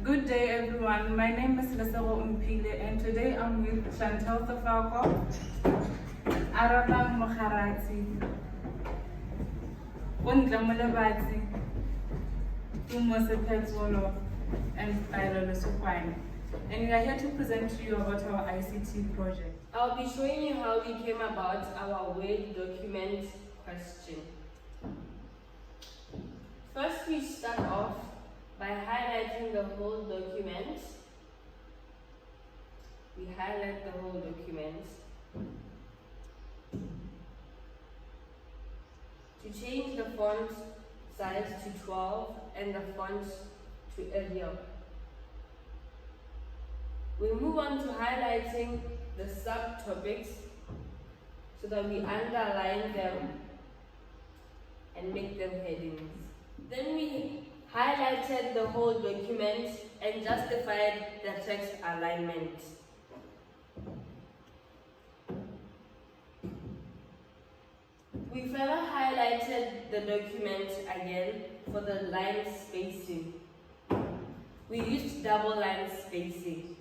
Good day, everyone. My name is Lesego Mpile, and today I'm with Chantel Tafako, Arabang Mokharati, Undla Mulabati, Umose Petzolo, and Ira Lesupine. And we are here to present to you about our ICT project. I'll be showing you how we came about our Word document question. First, we start off by highlighting the whole document. We highlight the whole document. To change the font size to 12 and the font to Arial. We move on to highlighting the subtopics so that we underline them and make them headings. Then we highlighted the whole document and justified the text alignment. We further highlighted the document again for the line spacing. We used double line spacing.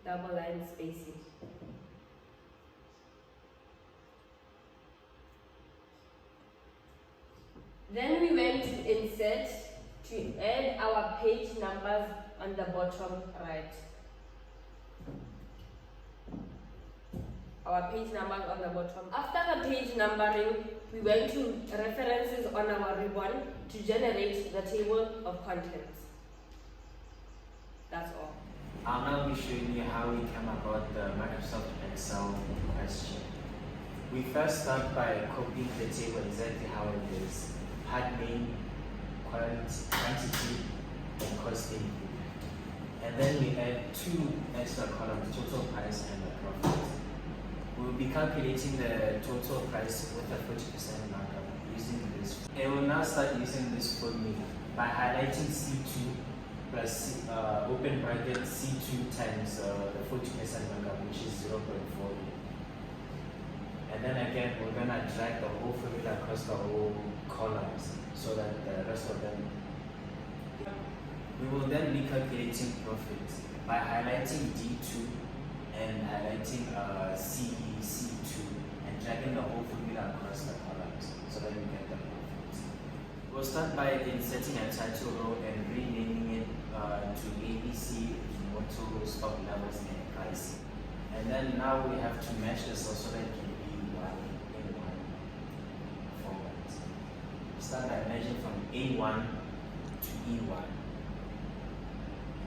Double line spacing. Then we went to insert to add our page numbers on the bottom right. Our page numbers on the bottom. After the page numbering, we went to references on our ribbon to generate the table of contents. That's all. I'll now be showing you how we came about the Microsoft Excel question. We first start by copying the table exactly how it is. Had name, quantity, and costing. And then we add two extra columns, total price and the profit. We will be calculating the total price with a 40% markup using this. And we'll now start using this formula by highlighting C2 plus open bracket C2 times the 40% markup, which is 0.40. And then again, we're gonna drag the whole formula across the whole columns so that the rest of them. We will then be calculating profits by highlighting D2 and highlighting C2 and dragging the whole formula across the columns so that we get the profits. We'll start by inserting a title row and renaming it to ABC, motto, stock levels, and pricing. And then now we have to match the cell so that it can be in one format. Start by measuring from A1 to E1.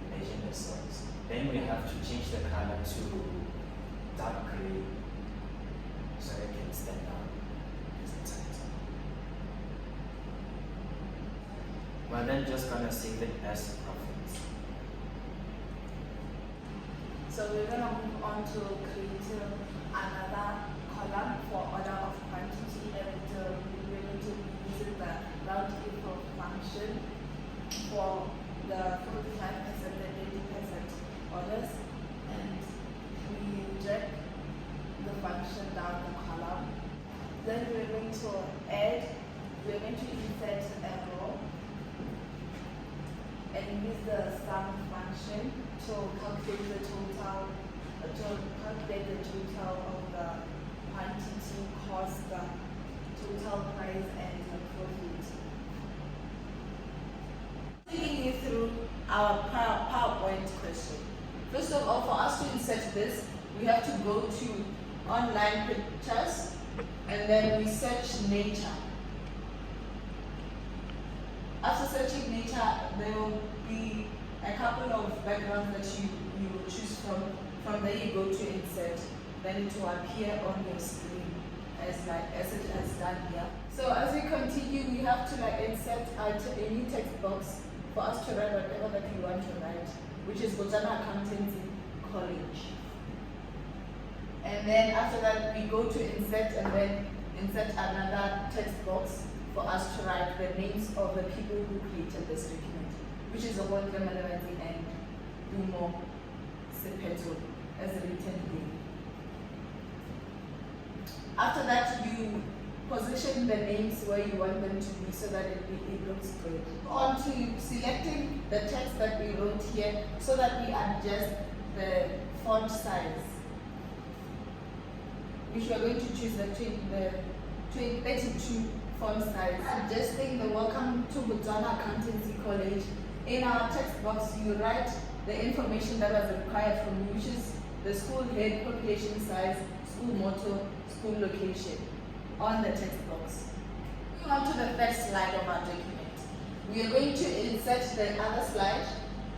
Measure the cells. Then we have to change the color to dark gray so it can stand out as a title. We're then just gonna save it as profits. So we're going to move on to create another column for order of quantity, and we're going to be using the round equal function for the 45% and 80% orders, and we drag the function down the column. Then we're going to insert a row and use the sum function to calculate the total of the quantity, cost, the total price, and the profit. Taking you through our PowerPoint question. First of all, for us to insert this, we have to go to online pictures and then we search nature. After searching nature, there will be a couple of backgrounds that you will choose from. From there you go to insert, then it will appear on your screen as it has done here. So as we continue, we have to insert a new text box for us to write whatever that we want to write, which is Botswana Accountancy College. And then after that, we go to insert and then insert another text box for us to write the names of the people who created this document, which is Okwandla Malabati and Dumo Sepeto as a written name. After that, you position the names where you want them to be so that it looks good. On to selecting the text that we wrote here so that we adjust the font size, which we are going to choose the 32 font size. Adjusting the welcome to Botswana Accountancy College. In our text box, you write the information that was required from you, which is the school head, population size, school motto, school location, on the text box. Moving on to the first slide of our document. We are going to insert the other slide,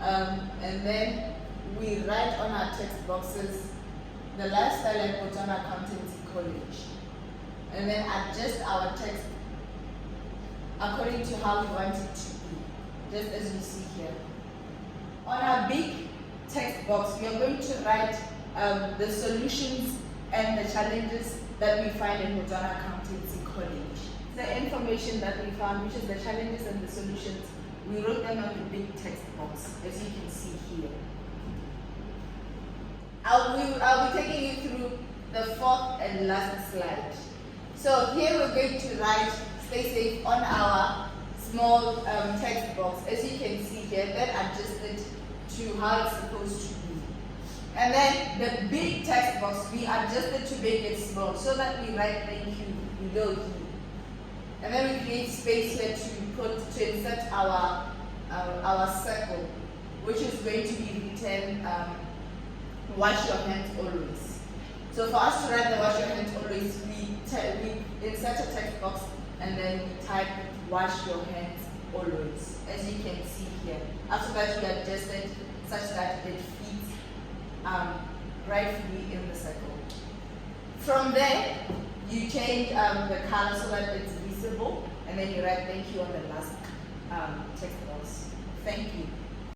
and then we write on our text boxes the lifestyle at Botswana Accountancy College, and then adjust our text according to how we want it to be, just as you see here. On our big text box, we are going to write the solutions and the challenges that we find in Botswana Accountancy College. The information that we found, which is the challenges and the solutions, we wrote them on the big text box, as you can see here. I'll be taking you through the fourth and last slide. So here we're going to write "Stay safe" on our small text box, as you can see here, then adjust it to how it's supposed to be. And then the big text box, we adjust it to make it small so that we write "Thank you" below here. And then we create space here to insert our circle, which is going to be written "Wash your hands always." So for us to write the "Wash your hands always," we insert a text box and then we type "Wash your hands always," as you can see here. After that, we adjust it such that it fits rightfully in the circle. From there, you change the color so that it's visible, and then you write "Thank you" on the last text box. Thank you.